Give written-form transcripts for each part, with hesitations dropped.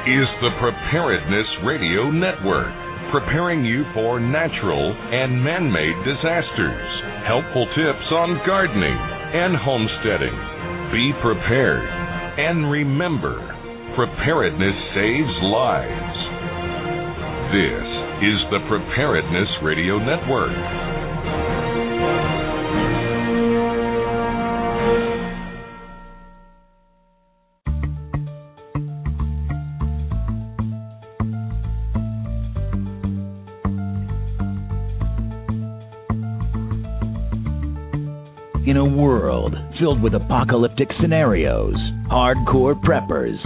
is the Preparedness Radio Network, preparing you for natural and man-made disasters. Helpful tips on gardening and homesteading. Be prepared. And remember, preparedness saves lives. This is the Preparedness Radio Network. In a world filled with apocalyptic scenarios, hardcore preppers,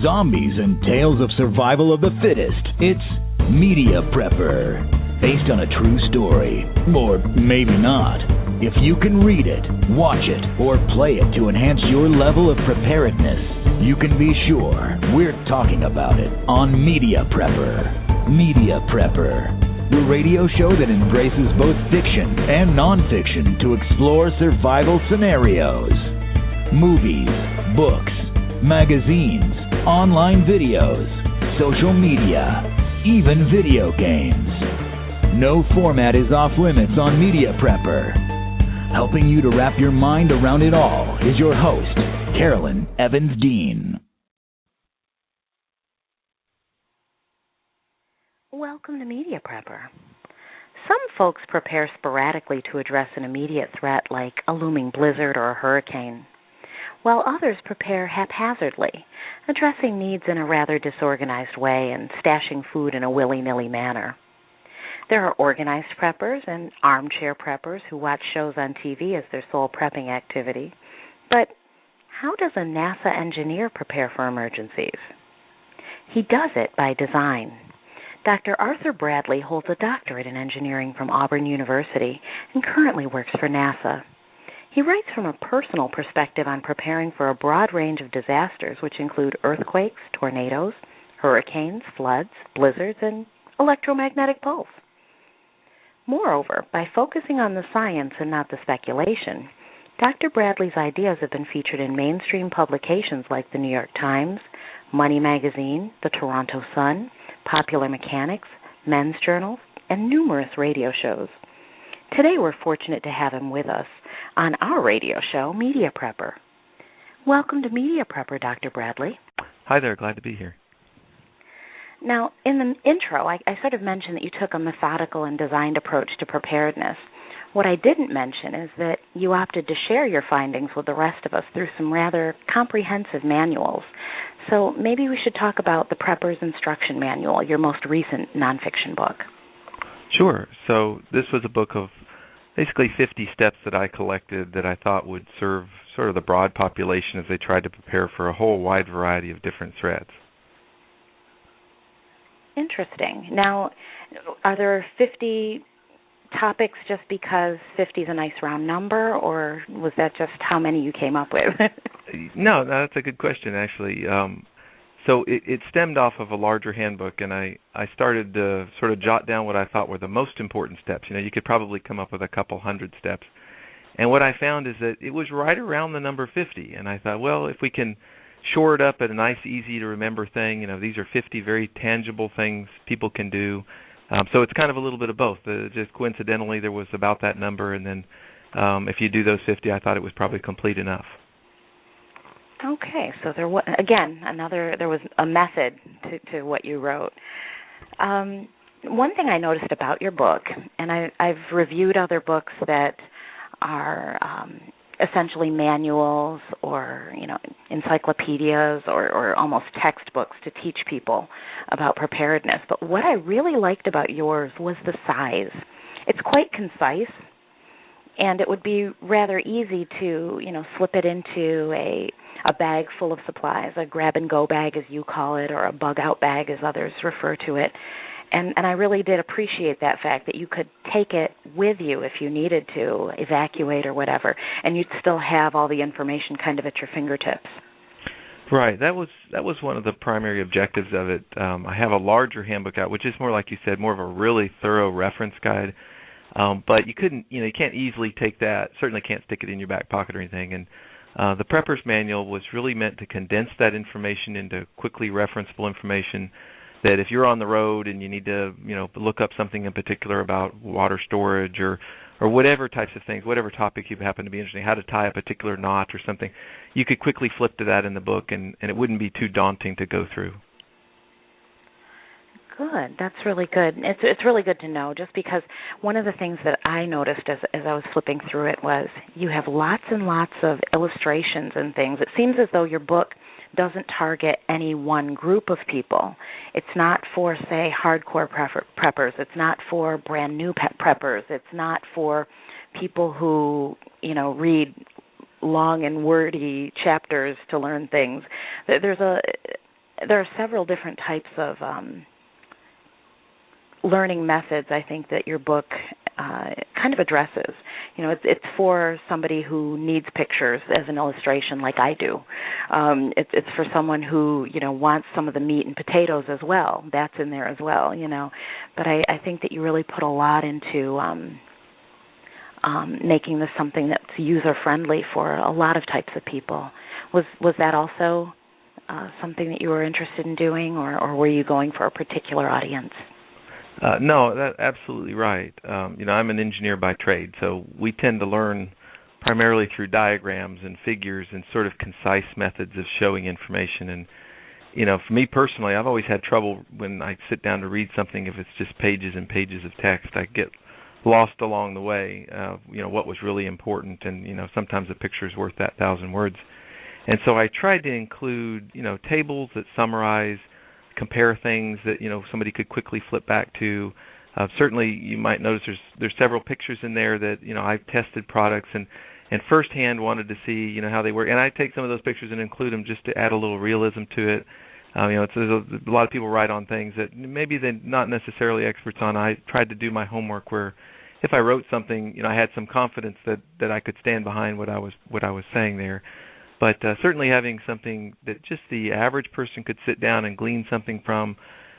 zombies, and tales of survival of the fittest, it's Media Prepper, based on a true story. Or maybe not. If you can read it, watch it, or play it to enhance your level of preparedness, you can be sure we're talking about it on Media Prepper. Media Prepper, the radio show that embraces both fiction and nonfiction to explore survival scenarios. Movies, books, magazines, online videos, social media, even video games. No format is off limits on Media Prepper. Helping you to wrap your mind around it all is your host, Carolyn Evans-Dean. Welcome to Media Prepper. Some folks prepare sporadically to address an immediate threat like a looming blizzard or a hurricane, while others prepare haphazardly, addressing needs in a rather disorganized way and stashing food in a willy-nilly manner. There are organized preppers and armchair preppers who watch shows on TV as their sole prepping activity. But how does a NASA engineer prepare for emergencies? He does it by design. Dr. Arthur Bradley holds a doctorate in engineering from Auburn University and currently works for NASA. He writes from a personal perspective on preparing for a broad range of disasters, which include earthquakes, tornadoes, hurricanes, floods, blizzards, and electromagnetic pulse. Moreover, by focusing on the science and not the speculation, Dr. Bradley's ideas have been featured in mainstream publications like the New York Times, Money Magazine, the Toronto Sun, Popular Mechanics, Men's Journals, and numerous radio shows. Today we're fortunate to have him with us on our radio show, Media Prepper. Welcome to Media Prepper, Dr. Bradley. Hi there, glad to be here. Now, in the intro, I sort of mentioned that you took a methodical and designed approach to preparedness. What I didn't mention is that you opted to share your findings with the rest of us through some rather comprehensive manuals. So maybe we should talk about the Prepper's Instruction Manual, your most recent nonfiction book. Sure. So this was a book of basically 50 steps that I collected that I thought would serve sort of the broad population as they tried to prepare for a whole wide variety of different threats. Interesting. Now, are there 50 topics just because 50 is a nice round number, or was that just how many you came up with? No, that's a good question, actually. So it stemmed off of a larger handbook, and I started to sort of jot down what I thought were the most important steps. You know, you could probably come up with a couple hundred steps. And what I found is that it was right around the number 50. And I thought, well, if we can shore it up at a nice, easy-to-remember thing, you know, these are 50 very tangible things people can do. So it's kind of a little bit of both. Just coincidentally, there was about that number, and then if you do those 50, I thought it was probably complete enough. Okay, so there was, again, there was a method to what you wrote. One thing I noticed about your book, and I've reviewed other books that are essentially manuals or, you know, encyclopedias or almost textbooks to teach people about preparedness. But what I really liked about yours was the size. It's quite concise, and it would be rather easy to, you know, slip it into a bag full of supplies, a grab-and-go bag, as you call it, or a bug-out bag, as others refer to it. And I really did appreciate that fact that you could take it with you if you needed to evacuate or whatever, and you'd still have all the information kind of at your fingertips. Right. That was one of the primary objectives of it. I have a larger handbook out, which is more, like you said, more of a really thorough reference guide. But you can't easily take that. Certainly can't stick it in your back pocket or anything. And The Prepper's Manual was really meant to condense that information into quickly referenceable information that if you're on the road and you need to, look up something in particular about water storage or whatever types of things, whatever topic you happen to be interested in, how to tie a particular knot or something, you could quickly flip to that in the book, and it wouldn't be too daunting to go through. Good. That's really good. It's really good to know, just because one of the things that I noticed as I was flipping through it was you have lots and lots of illustrations and things. It seems as though your book doesn't target any one group of people. It's not for, say, hardcore preppers. It's not for brand new preppers. It's not for people who, read long and wordy chapters to learn things. There are several different types of learning methods, I think, that your book kind of addresses. It's for somebody who needs pictures as an illustration, like I do. It's for someone who wants some of the meat and potatoes as well. That's in there as well. But I think that you really put a lot into making this something that's user friendly for a lot of types of people. Was that also something that you were interested in doing, or were you going for a particular audience? No, that's absolutely right. I'm an engineer by trade, so we tend to learn primarily through diagrams and figures and sort of concise methods of showing information. And, for me personally, I've always had trouble when I sit down to read something if it's just pages and pages of text. I get lost along the way, what was really important, and, sometimes a picture is worth that 1,000 words. And so I tried to include, tables that summarize, compare things that somebody could quickly flip back to. Certainly, you might notice there's several pictures in there that I've tested products and firsthand wanted to see how they work. And I take some of those pictures and include them just to add a little realism to it. There's a lot of people write on things that maybe they're not necessarily experts on. I tried to do my homework where if I wrote something, I had some confidence that I could stand behind what I was saying there. But certainly having something that just the average person could sit down and glean something from,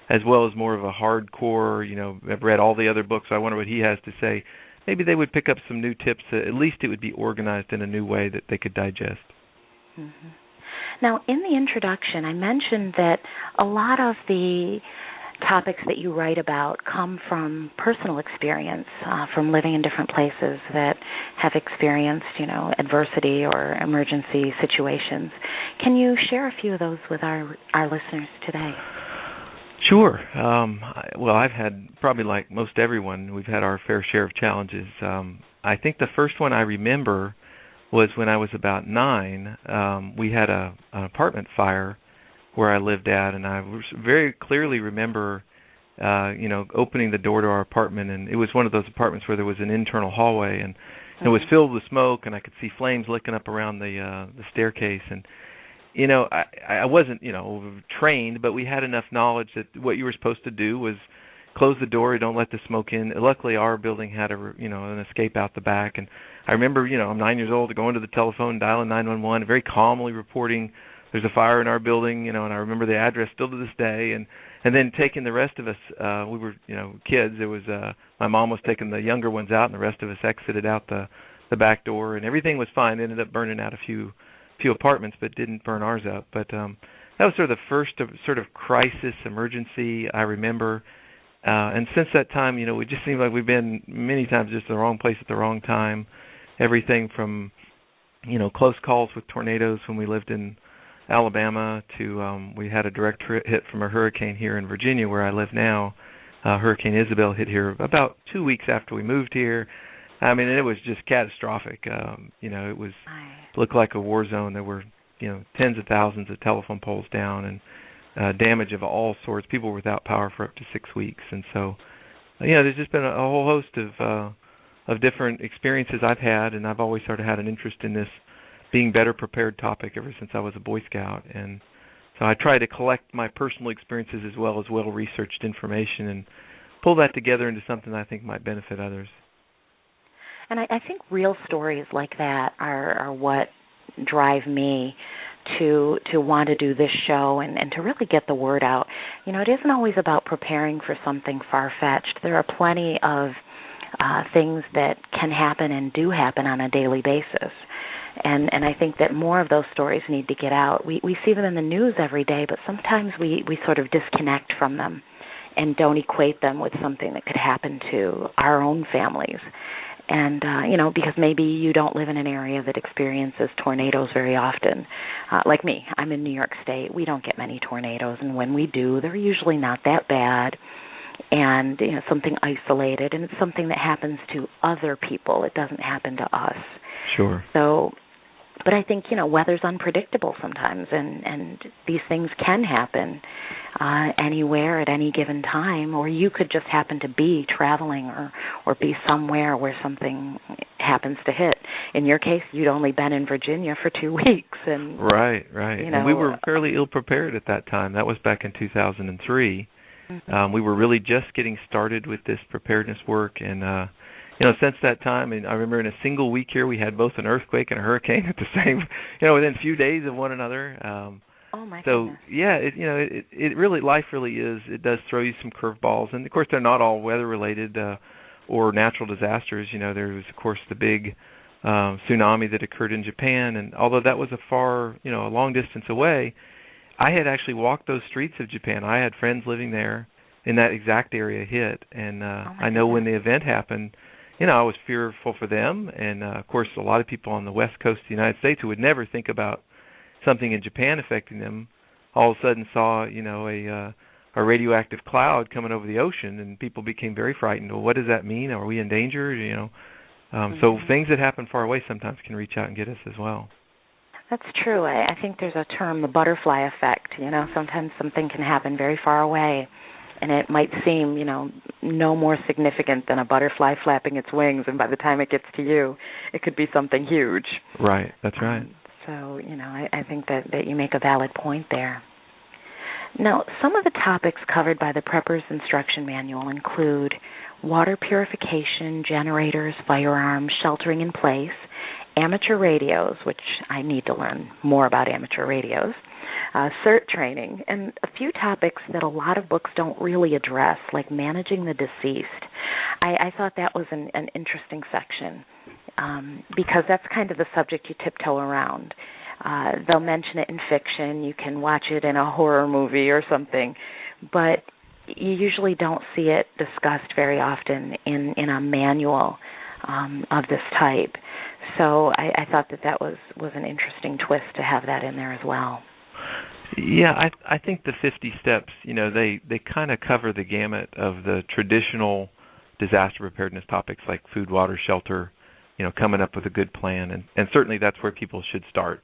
as well as more of a hardcore, I've read all the other books, so I wonder what he has to say. Maybe they would pick up some new tips. At least it would be organized in a new way that they could digest. Mm-hmm. Now, in the introduction, I mentioned that a lot of the topics that you write about come from personal experience, from living in different places that have experienced, adversity or emergency situations. Can you share a few of those with our listeners today? Sure. Well, I've had, probably like most everyone, we've had our fair share of challenges. I think the first one I remember was when I was about 9. We had an apartment fire where I lived at, and I very clearly remember, opening the door to our apartment, and it was one of those apartments where there was an internal hallway, and it was filled with smoke, and I could see flames licking up around the staircase, and I wasn't trained, but we had enough knowledge that what you were supposed to do was close the door, don't let the smoke in. Luckily, our building had an escape out the back, and I remember I'm 9 years old, going to the telephone, dialing 911, very calmly reporting there's a fire in our building, and I remember the address still to this day, and then taking the rest of us, we were, kids. It was my mom was taking the younger ones out, and the rest of us exited out the back door, and everything was fine. It ended up burning out a few apartments, but didn't burn ours up. But that was sort of the first sort of crisis emergency I remember. And since that time, we just seem like we've been many times just in the wrong place at the wrong time. Everything from, close calls with tornadoes when we lived in Alabama to we had a direct hit from a hurricane here in Virginia where I live now. Hurricane Isabel hit here about 2 weeks after we moved here. I mean, it was just catastrophic. It was looked like a war zone. There were, tens of thousands of telephone poles down and damage of all sorts. People were without power for up to 6 weeks. And so, there's just been a whole host of different experiences I've had, and I've always sort of had an interest in this being better prepared topic ever since I was a Boy Scout. And so I try to collect my personal experiences as well as well-researched information and pull that together into something that I think might benefit others. And I think real stories like that are what drive me to want to do this show and to really get the word out. It isn't always about preparing for something far-fetched. There are plenty of things that can happen and do happen on a daily basis. And I think that more of those stories need to get out. We see them in the news every day, but sometimes we sort of disconnect from them and don't equate them with something that could happen to our own families. And, because maybe you don't live in an area that experiences tornadoes very often. Like me, I'm in New York State. We don't get many tornadoes, and when we do, they're usually not that bad. And, something isolated, and it's something that happens to other people. It doesn't happen to us. Sure. So, but I think, weather's unpredictable sometimes, and these things can happen anywhere at any given time, or you could just happen to be traveling or be somewhere where something happens to hit. In your case, you'd only been in Virginia for 2 weeks. And Right. And we were fairly ill-prepared at that time. That was back in 2003. Mm-hmm. We were really just getting started with this preparedness work, and since that time, and I remember in a single week here, we had both an earthquake and a hurricane at the same, within a few days of one another. Oh my so goodness. Yeah, it really, life really is. It does throw you some curveballs, and of course they're not all weather related or natural disasters. There was of course the big tsunami that occurred in Japan, and although that was a long distance away, I had actually walked those streets of Japan. I had friends living there in that exact area hit, and I know when the event happened, I was fearful for them, and of course a lot of people on the west coast of the United States who would never think about something in Japan affecting them, all of a sudden saw, a radioactive cloud coming over the ocean, and people became very frightened. Well, what does that mean? Are we in danger? So things that happen far away sometimes can reach out and get us as well. That's true. I think there's a term, the butterfly effect. Sometimes something can happen very far away, and it might seem, no more significant than a butterfly flapping its wings, and by the time it gets to you, it could be something huge. Right, that's right. So, I think that you make a valid point there. Now, some of the topics covered by the Prepper's Instruction Manual include water purification, generators, firearms, sheltering in place, amateur radios, which I need to learn more about amateur radios, CERT training, and a few topics that a lot of books don't really address, like managing the deceased. I thought that was an interesting section because that's kind of the subject you tiptoe around. They'll mention it in fiction. You can watch it in a horror movie or something, but you usually don't see it discussed very often in a manual of this type. So I thought that was an interesting twist to have that in there as well. Yeah, I think the 50 steps, they kind of cover the gamut of the traditional disaster preparedness topics like food, water, shelter, coming up with a good plan, and certainly that's where people should start.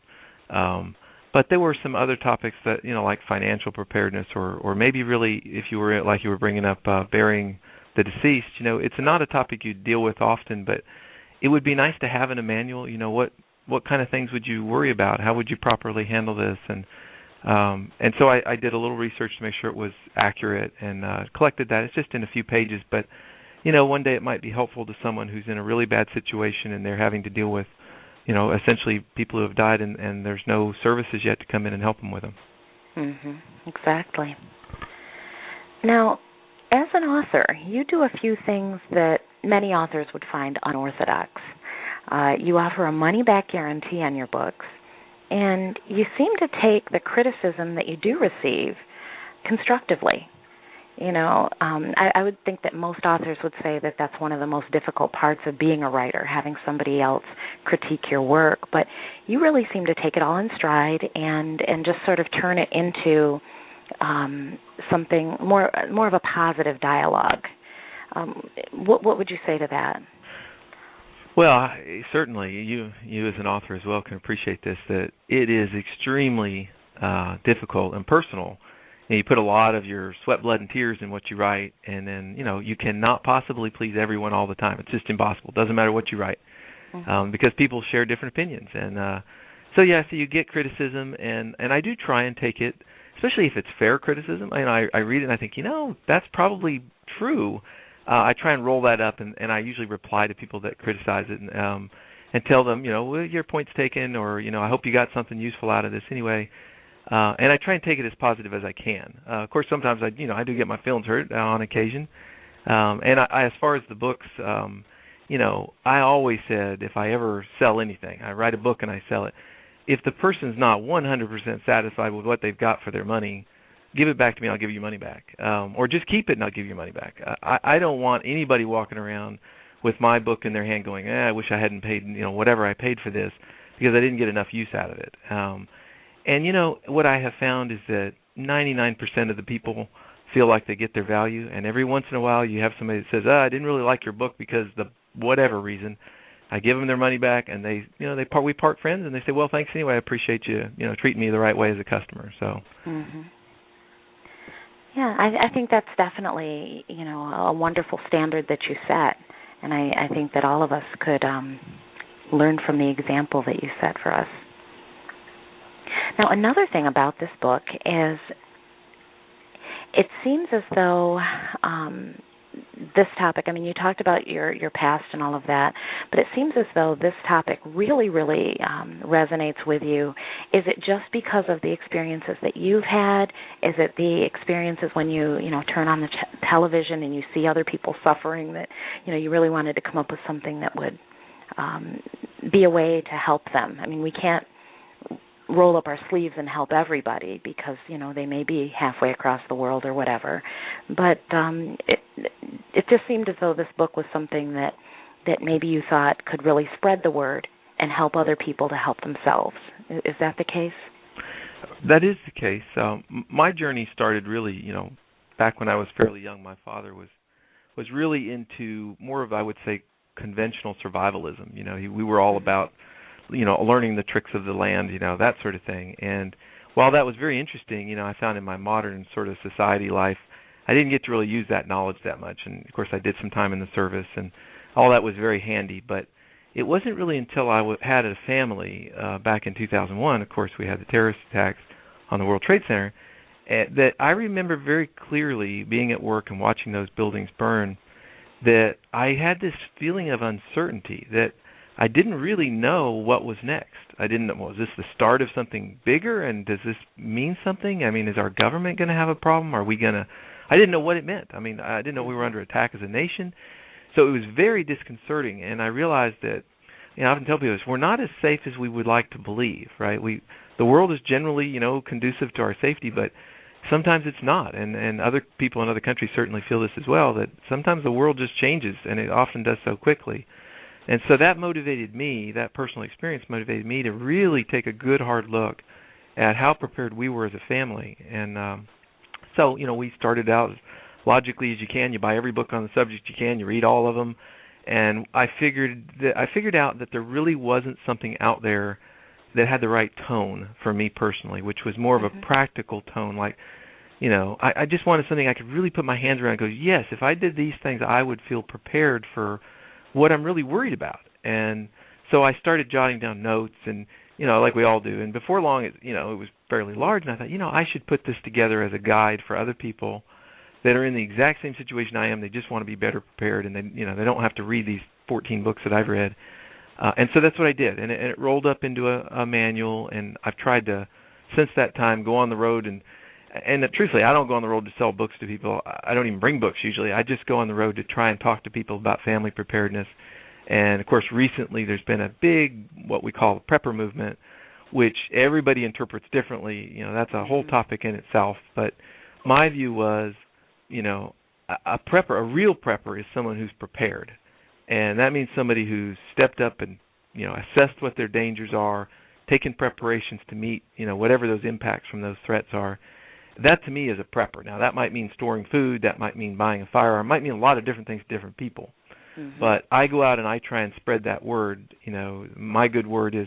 But there were some other topics that, like financial preparedness or maybe really, if you were, like you were bringing up, burying the deceased, it's not a topic you deal with often, but it would be nice to have in a manual, what kind of things would you worry about? How would you properly handle this? And so I did a little research to make sure it was accurate and collected that. It's just in a few pages, but, one day it might be helpful to someone who's in a really bad situation and they're having to deal with, essentially people who have died and there's no services yet to come in and help them with them. Mm-hmm. Exactly. Now, as an author, you do a few things that many authors would find unorthodox. You offer a money-back guarantee on your books, and you seem to take the criticism that you do receive constructively. I would think that most authors would say that that's one of the most difficult parts of being a writer, having somebody else critique your work. But you really seem to take it all in stride and just sort of turn it into something more of a positive dialogue. What would you say to that? Well, certainly you as an author as well can appreciate this, that it is extremely difficult and personal. You put a lot of your sweat, blood, and tears in what you write, and then, you cannot possibly please everyone all the time. It's just impossible. It doesn't matter what you write, because people share different opinions. And so you get criticism, and I do try and take it, especially if it's fair criticism. I read it and I think, that's probably true. I try and roll that up, and I usually reply to people that criticize it and tell them, well, your point's taken, or, I hope you got something useful out of this anyway. And I try and take it as positive as I can. Of course, sometimes I do get my feelings hurt on occasion. And I, as far as the books, I always said if I ever sell anything, I write a book and I sell it, if the person's not 100% satisfied with what they've got for their money, give it back to me, I'll give you money back. Or just keep it and I'll give you money back. I don't want anybody walking around with my book in their hand going, I wish I hadn't paid, whatever I paid for this, because I didn't get enough use out of it. And what I have found is that 99% of the people feel like they get their value, and every once in a while you have somebody that says, I didn't really like your book because the whatever reason. I give them their money back, and we part friends, and they say, well, thanks anyway, I appreciate you, treating me the right way as a customer. So. Mm-hmm. Yeah, I think that's definitely, a wonderful standard that you set, and I think that all of us could learn from the example that you set for us. Now, another thing about this book is it seems as though this topic, you talked about your past and all of that, but it seems as though this topic really, really resonates with you. Is it just because of the experiences that you've had? Is it the experiences when you turn on the television and you see other people suffering that, you really wanted to come up with something that would be a way to help them? We can't roll up our sleeves and help everybody because, they may be halfway across the world or whatever. But it just seemed as though this book was something that maybe you thought could really spread the word and help other people to help themselves. Is that the case? That is the case. My journey started really, back when I was fairly young. My father was really into more of, I would say, conventional survivalism. We were all about learning the tricks of the land, that sort of thing. And while that was very interesting, I found in my modern sort of society life, I didn't get to really use that knowledge that much. And, of course, I did some time in the service, and all that was very handy. But it wasn't really until I had a family back in 2001, of course, we had the terrorist attacks on the World Trade Center, that I remember very clearly being at work and watching those buildings burn, that I had this feeling of uncertainty, that I didn't really know what was next. I didn't know, was this the start of something bigger, and does this mean something? Is our government going to have a problem? Are we going to... I didn't know what it meant. I didn't know we were under attack as a nation. So it was very disconcerting, and I realized that, I often tell people this, we're not as safe as we would like to believe, right? The world is generally, conducive to our safety, but sometimes it's not, and other people in other countries certainly feel this as well, that sometimes the world just changes, and it often does so quickly. And so that motivated me, that personal experience motivated me to really take a good hard look at how prepared we were as a family. And so, we started out as logically as you can. You buy every book on the subject you can. You read all of them. And I figured out that there really wasn't something out there that had the right tone for me personally, which was more of a practical tone. Like, I just wanted something I could really put my hands around and go, yes, if I did these things, I would feel prepared for what I'm really worried about. And so I started jotting down notes, and like we all do. And before long, it was fairly large, and I thought, I should put this together as a guide for other people that are in the exact same situation I am. They just want to be better prepared, and they don't have to read these 14 books that I've read. And so that's what I did, and it rolled up into a manual. And I've tried to, since that time, go on the road and truthfully, I don't go on the road to sell books to people. I don't even bring books usually. I just go on the road to try and talk to people about family preparedness. And, of course, recently there's been a big, what we call the prepper movement, which everybody interprets differently. That's a whole topic in itself. But my view was, a prepper, a real prepper is someone who's prepared. And that means somebody who's stepped up and, assessed what their dangers are, taken preparations to meet, whatever those impacts from those threats are. That, to me, is a prepper. Now, that might mean storing food. That might mean buying a firearm. It might mean a lot of different things to different people. But I go out and I try and spread that word. My good word is,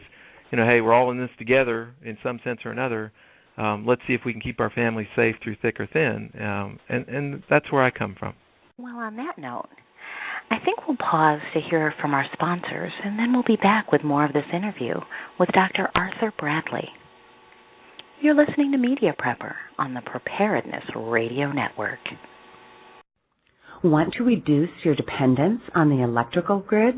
hey, we're all in this together in some sense or another. Let's see if we can keep our families safe through thick or thin. And that's where I come from. Well, on that note, I think we'll pause to hear from our sponsors, and then we'll be back with more of this interview with Dr. Arthur Bradley. You're listening to Media Prepper on the Preparedness Radio Network. Want to reduce your dependence on the electrical grid?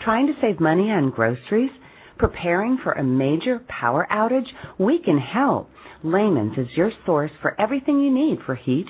Trying to save money on groceries? Preparing for a major power outage? We can help. Layman's is your source for everything you need for heat,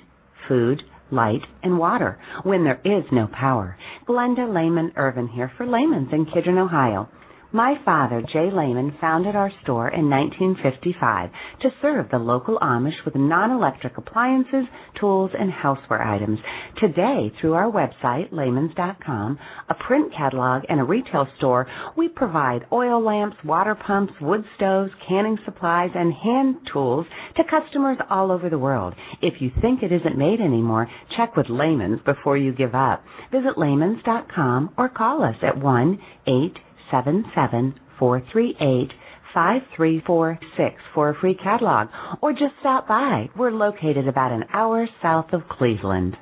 food, light, and water when there is no power. Glenda Lehman Irvin here for Lehman's in Kidron, Ohio. My father, Jay Lehman, founded our store in 1955 to serve the local Amish with non-electric appliances, tools, and houseware items. Today, through our website, Lehmans.com, a print catalog, and a retail store, we provide oil lamps, water pumps, wood stoves, canning supplies, and hand tools to customers all over the world. If you think it isn't made anymore, check with Lehmans before you give up. Visit Lehmans.com or call us at 1-877-438-5346 for a free catalog, or just stop by. We're located about an hour south of Cleveland.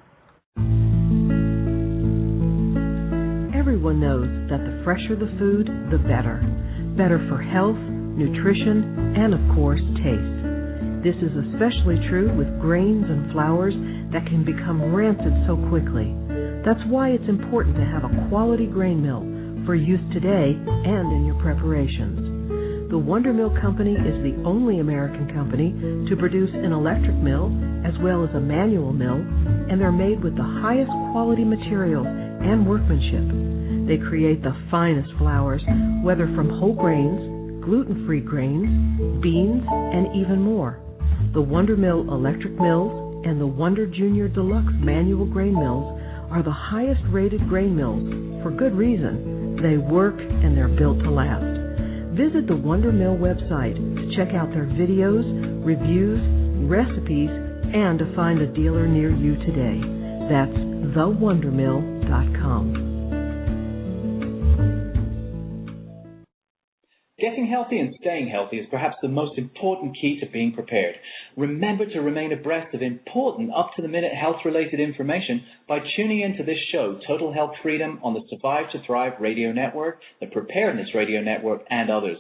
Everyone knows that the fresher the food, the better. Better for health, nutrition, and of course, taste. This is especially true with grains and flours that can become rancid so quickly. That's why it's important to have a quality grain mill for use today and in your preparations. The Wonder Mill Company is the only American company to produce an electric mill as well as a manual mill, and they're made with the highest quality materials and workmanship. They create the finest flours, whether from whole grains, gluten-free grains, beans, and even more. The Wonder Mill electric mills and the Wonder Junior Deluxe manual grain mills are the highest rated grain mills for good reason. They work and they're built to last. Visit the Wonder Mill website to check out their videos, reviews, recipes, and to find a dealer near you today. That's thewondermill.com. Getting healthy and staying healthy is perhaps the most important key to being prepared. Remember to remain abreast of important, up-to-the-minute health-related information by tuning into this show, Total Health Freedom, on the Survive to Thrive Radio Network, the Preparedness Radio Network, and others.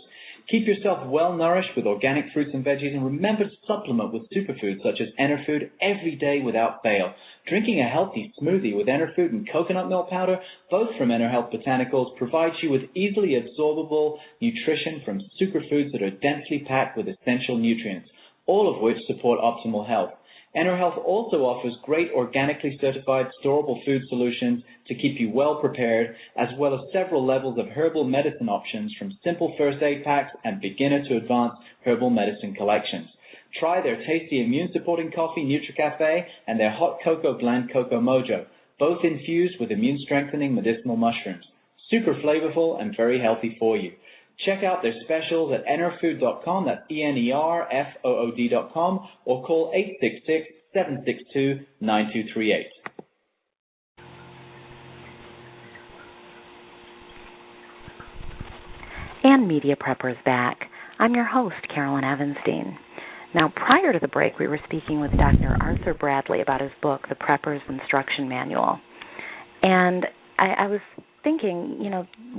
Keep yourself well-nourished with organic fruits and veggies, and remember to supplement with superfoods such as Enerfood every day without fail. Drinking a healthy smoothie with Enerfood and coconut milk powder, both from Enerhealth Botanicals, provides you with easily absorbable nutrition from superfoods that are densely packed with essential nutrients, all of which support optimal health. Enerhealth also offers great organically certified storable food solutions to keep you well prepared, as well as several levels of herbal medicine options from simple first aid packs and beginner to advanced herbal medicine collections. Try their tasty immune-supporting coffee, NutriCafe, and their hot cocoa blend, Cocoa Mojo, both infused with immune-strengthening medicinal mushrooms. Super flavorful and very healthy for you. Check out their specials at enerfood.com, that's ENERFOOD.com, or call 866-762-9238. And Media Prepper is back. I'm your host, Carolyn Evans-Dean. Now, prior to the break, we were speaking with Dr. Arthur Bradley about his book, The Prepper's Instruction Manual. And I was thinking,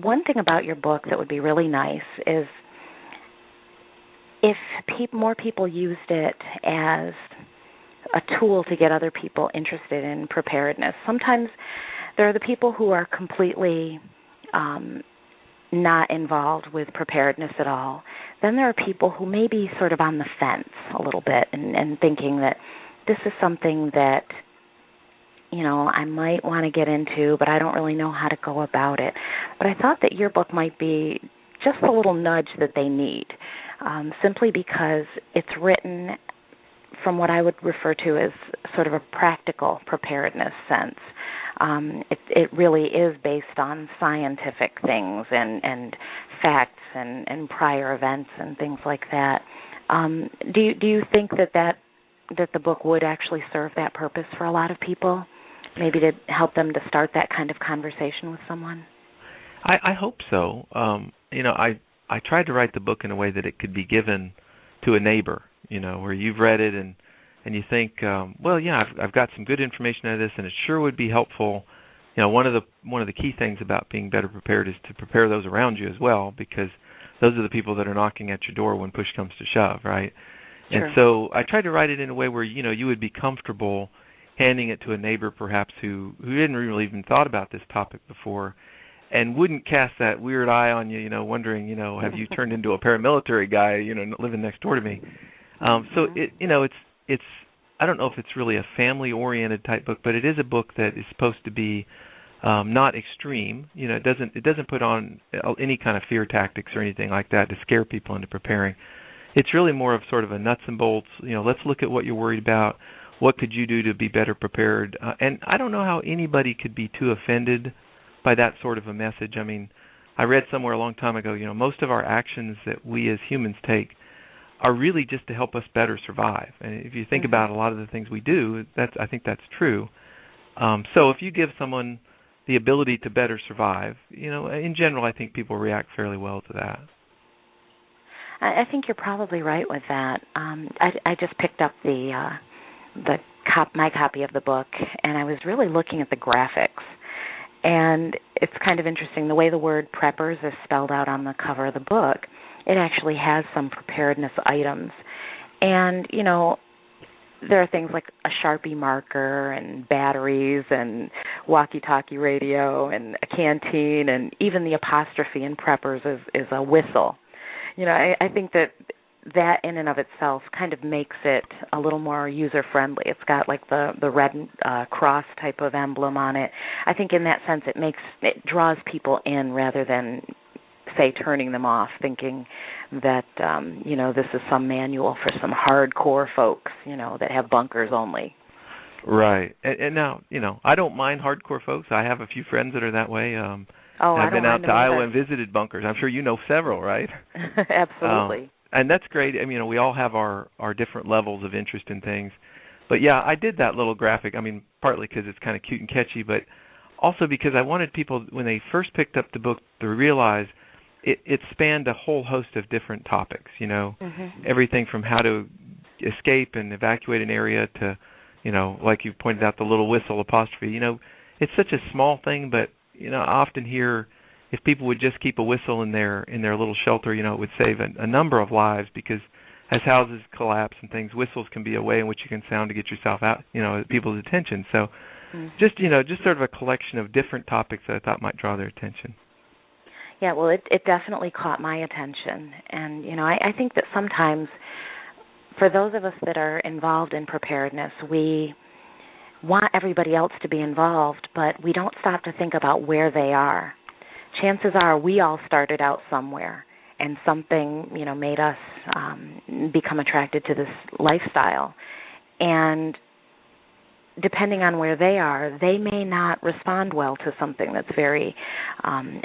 one thing about your book that would be really nice is if more people used it as a tool to get other people interested in preparedness. Sometimes there are the people who are completely not involved with preparedness at all. Then there are people who may be sort of on the fence a little bit and thinking that this is something that, I might want to get into, but I don't really know how to go about it. But I thought that your book might be just a little nudge that they need, simply because it's written from what I would refer to as sort of a practical preparedness sense. It really is based on scientific things and facts and prior events and things like that. Do you think that the book would actually serve that purpose for a lot of people? Maybe to help them to start that kind of conversation with someone? I hope so. I tried to write the book in a way that it could be given to a neighbor, where you've read it and you think, I've got some good information out of this, and it sure would be helpful. One of the key things about being better prepared is to prepare those around you as well, because those are the people that are knocking at your door when push comes to shove, right? Sure. And so I tried to write it in a way where you would be comfortable handing it to a neighbor perhaps who didn't really even thought about this topic before, and wouldn't cast that weird eye on you, wondering, have you turned into a paramilitary guy, living next door to me. So it's I don't know if it's really a family-oriented type book, but it is a book that is supposed to be not extreme. It doesn't put on any kind of fear tactics or anything like that to scare people into preparing. It's really more of sort of a nuts and bolts. Let's look at what you're worried about. What could you do to be better prepared? And I don't know how anybody could be too offended by that sort of a message. I mean, I read somewhere a long time ago, most of our actions that we as humans take are really just to help us better survive. And if you think about a lot of the things we do, I think that's true. So if you give someone the ability to better survive, in general, I think people react fairly well to that. I think you're probably right with that. I just picked up my copy of the book, and I was really looking at the graphics. And it's kind of interesting. The way the word preppers is spelled out on the cover of the book, it actually has some preparedness items. And, there are things like a Sharpie marker and batteries and walkie-talkie radio and a canteen, and even the apostrophe in preppers is a whistle. I think that in and of itself kind of makes it a little more user-friendly. It's got like the red cross type of emblem on it. I think in that sense it draws people in rather than, say, turning them off, thinking that, this is some manual for some hardcore folks, that have bunkers only. Right. And now, I don't mind hardcore folks. I have a few friends that are that way. I've been out to Iowa and visited bunkers. I'm sure you know several, right? Absolutely. And that's great. I mean, we all have our different levels of interest in things. But, yeah, I did that little graphic, partly because it's kind of cute and catchy, but also because I wanted people, when they first picked up the book, to realize it spanned a whole host of different topics, everything from how to escape and evacuate an area to, like you pointed out, the little whistle apostrophe. It's such a small thing, but, I often hear if people would just keep a whistle in their little shelter, it would save a number of lives, because as houses collapse and things, whistles can be a way in which you can sound to get yourself out, people's attention. So just sort of a collection of different topics that I thought might draw their attention. Yeah, well, it definitely caught my attention. And, I think that sometimes for those of us that are involved in preparedness, we want everybody else to be involved, but we don't stop to think about where they are. Chances are we all started out somewhere, and something, made us become attracted to this lifestyle. And depending on where they are, they may not respond well to something that's very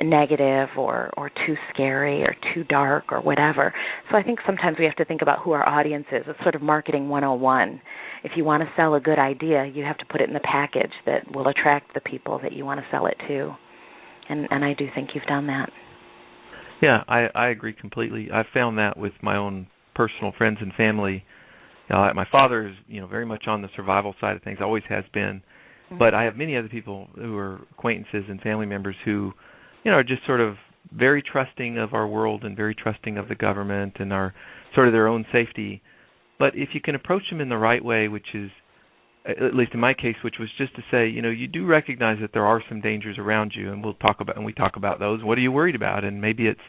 negative or too scary or too dark or whatever. So I think sometimes we have to think about who our audience is. It's sort of marketing 101. If you want to sell a good idea, you have to put it in the package that will attract the people that you want to sell it to. And I do think you've done that. Yeah, I agree completely. I've found that with my own personal friends and family. My father is, very much on the survival side of things, always has been. Mm-hmm. But I have many other people who are acquaintances and family members who, are just sort of very trusting of our world and very trusting of the government and are sort of their own safety. But if you can approach them in the right way, which is, at least in my case, which was just to say, you do recognize that there are some dangers around you, and we talk about those. What are you worried about? And maybe it's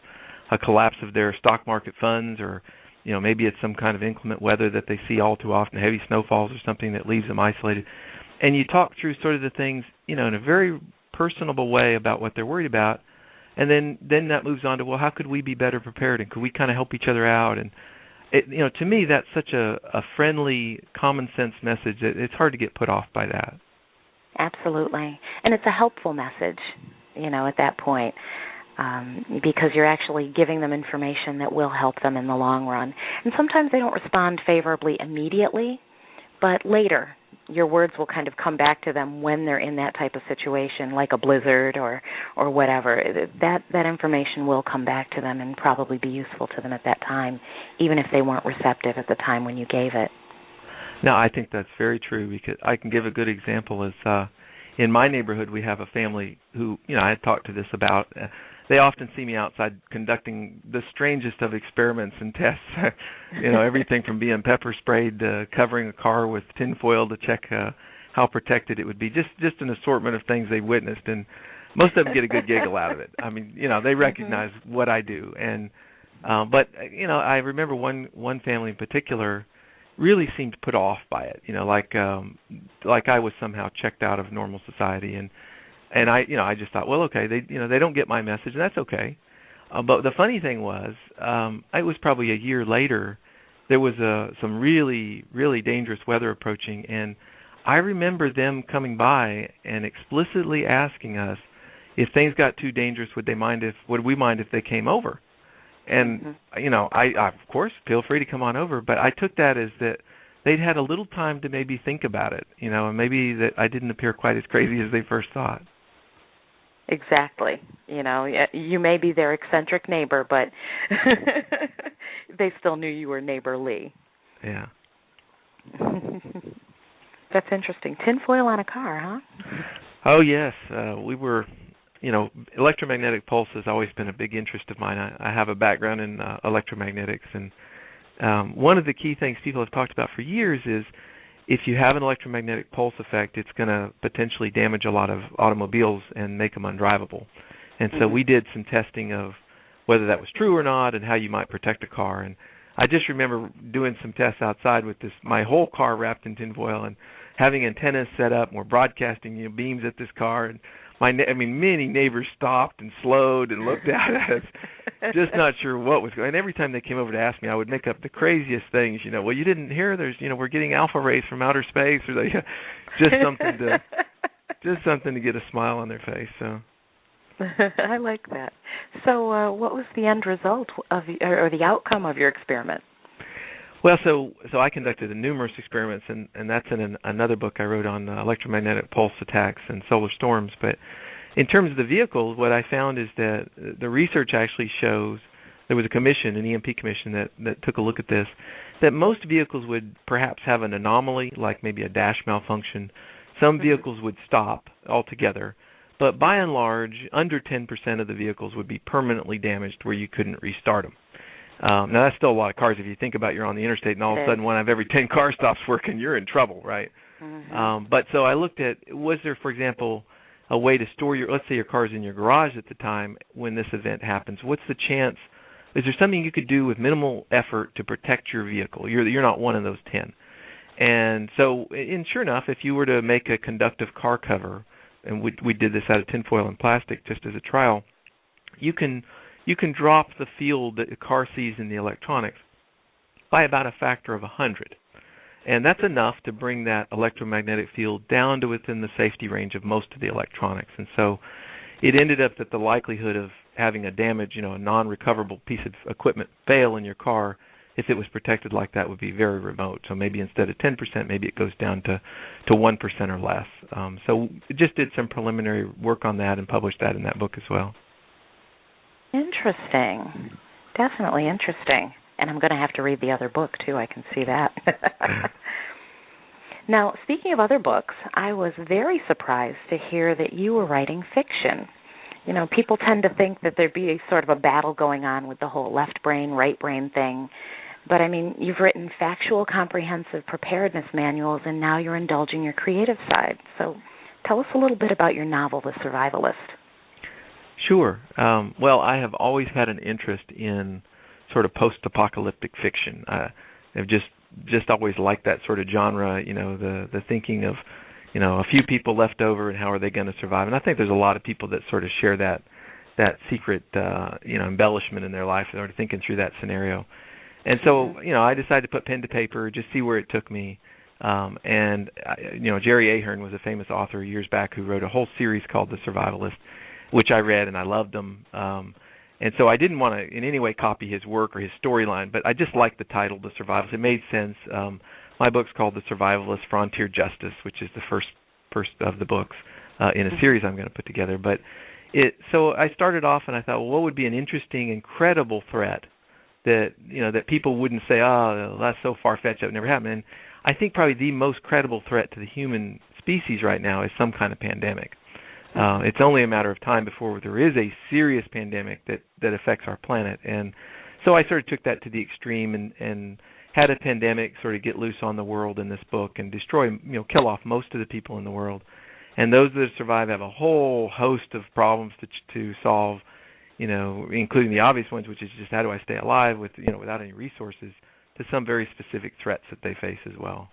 a collapse of their stock market funds, or maybe it's some kind of inclement weather that they see all too often, heavy snowfalls or something that leaves them isolated. And you talk through sort of the things, in a very personable way about what they're worried about, and then that moves on to, well, how could we be better prepared, and could we kind of help each other out? And to me, that's such a friendly, common sense message that it's hard to get put off by that. Absolutely. And it's a helpful message, at that point, because you're actually giving them information that will help them in the long run. And sometimes they don't respond favorably immediately, but later your words will kind of come back to them when they're in that type of situation, like a blizzard or whatever. That information will come back to them and probably be useful to them at that time, even if they weren't receptive at the time when you gave it. No, I think that's very true, because I can give a good example. Is in my neighborhood we have a family who, I had talked to this about. They often see me outside conducting the strangest of experiments and tests. Everything from being pepper sprayed to covering a car with tinfoil to check how protected it would be. Just an assortment of things they witnessed, and most of them get a good giggle out of it. I mean, they recognize what I do, and but I remember one family in particular really seemed put off by it. Like I was somehow checked out of normal society, and And I just thought, well, okay, they don't get my message, and that's okay. But the funny thing was, it was probably a year later, there was some really, really dangerous weather approaching, and I remember them coming by and explicitly asking us if things got too dangerous, would we mind if they came over? And I of course, feel free to come on over, but I took that as that they'd had a little time to maybe think about it, and maybe that I didn't appear quite as crazy as they first thought. Exactly. You may be their eccentric neighbor, but they still knew you were neighborly. Yeah. That's interesting. Tinfoil on a car, huh? Oh, yes. We were, electromagnetic pulse has always been a big interest of mine. I have a background in electromagnetics, and one of the key things people have talked about for years is if you have an electromagnetic pulse effect, it's going to potentially damage a lot of automobiles and make them undrivable. And so we did some testing of whether that was true or not and how you might protect a car. And I just remember doing some tests outside with my whole car wrapped in tinfoil and having antennas set up, and we're broadcasting beams at this car. And many neighbors stopped and slowed and looked at us, just not sure what was going on. And every time they came over to ask me, I would make up the craziest things. Well, you didn't hear we're getting alpha rays from outer space, or just something to get a smile on their face. So I like that. So, what was the end result or the outcome of your experiment? Well, so I conducted numerous experiments, and that's in another book I wrote on electromagnetic pulse attacks and solar storms. But in terms of the vehicle, what I found is that the research actually shows, there was a commission, an EMP commission, that took a look at this, that most vehicles would perhaps have an anomaly, like maybe a dash malfunction. Some vehicles would stop altogether. But by and large, under 10% of the vehicles would be permanently damaged where you couldn't restart them. Now, that's still a lot of cars. If you think about you're on the interstate and all of a sudden one out of every 10 cars stops working, you're in trouble, right? But so I looked at, was there, for example, a way to store let's say your car's in your garage at the time when this event happens. What's the chance, is there something you could do with minimal effort to protect your vehicle? You're not one of those 10. And so, and sure enough, if you were to make a conductive car cover, and we did this out of tinfoil and plastic just as a trial, you can drop the field that the car sees in the electronics by about a factor of 100. And that's enough to bring that electromagnetic field down to within the safety range of most of the electronics. And so it ended up that the likelihood of having a damage, a non-recoverable piece of equipment fail in your car, if it was protected like that, would be very remote. So maybe instead of 10%, maybe it goes down to 1% or less. So it just did some preliminary work on that and published that in that book as well. Interesting. Definitely interesting. And I'm going to have to read the other book, too. I can see that. Now, speaking of other books, I was very surprised to hear that you were writing fiction. People tend to think that there'd be sort of a battle going on with the whole left brain, right brain thing. But, you've written factual, comprehensive preparedness manuals, and now you're indulging your creative side. So tell us a little bit about your novel, The Survivalist. Sure. Well, I have always had an interest in sort of post-apocalyptic fiction. I've just always liked that sort of genre, the thinking of, a few people left over and how are they going to survive. And I think there's a lot of people that sort of share that secret, embellishment in their life. They're thinking through that scenario. And so, I decided to put pen to paper, just see where it took me. And Jerry Ahern was a famous author years back who wrote a whole series called The Survivalist, which I read and I loved them. And so I didn't want to in any way copy his work or his storyline, but I just liked the title, The Survivalist. It made sense. My book's called The Survivalist, Frontier Justice, which is the first of the books in a series I'm going to put together. But so I started off and I thought, well, what would be an interesting, incredible threat that that people wouldn't say, oh, that's so far-fetched, that would never happen. And I think probably the most credible threat to the human species right now is some kind of pandemic. It's only a matter of time before there is a serious pandemic that affects our planet. And so I sort of took that to the extreme and had a pandemic sort of get loose on the world in this book and destroy, kill off most of the people in the world. And those that survive have a whole host of problems to solve, including the obvious ones, which is just how do I stay alive without any resources, to some very specific threats that they face as well.